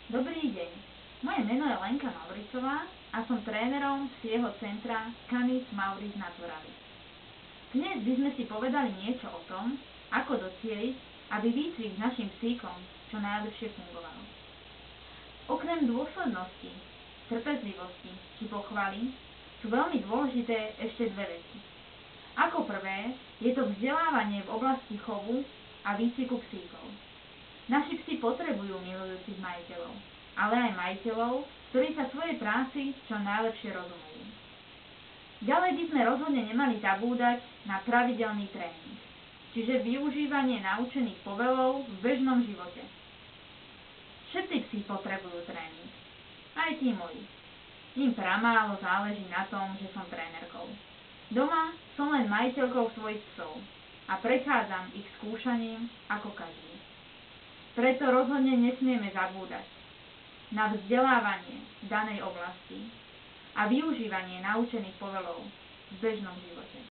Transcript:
Dobrý deň, moje meno je Lenka Mauricová a som trénerom psieho centra Canis Mauris Naturalis. Dnes by sme si povedali niečo o tom, ako docieliť, aby výcvik s našim psíkom čo najlepšie fungoval. Okrem dôslednosti, trpezlivosti či pochvaly sú veľmi dôležité ešte dve veci. Ako prvé je to vzdelávanie v oblasti chovu a výcviku psíkov. Naši psi potrebujú milujúcich majiteľov, ale aj majiteľov, ktorí sa svojej práci čo najlepšie rozumejú. Ďalej by sme rozhodne nemali zabúdať na pravidelný tréning, čiže využívanie naučených povelov v bežnom živote. Všetci psi potrebujú tréning, aj tí moji. Im pramálo záleží na tom, že som trénerkou. Doma som len majiteľkou svojich psov a prechádzam ich skúšaním ako každý. Preto rozhodne nesmieme zabúdať na vzdelávanie v danej oblasti a využívanie naučených povelov v bežnom živote.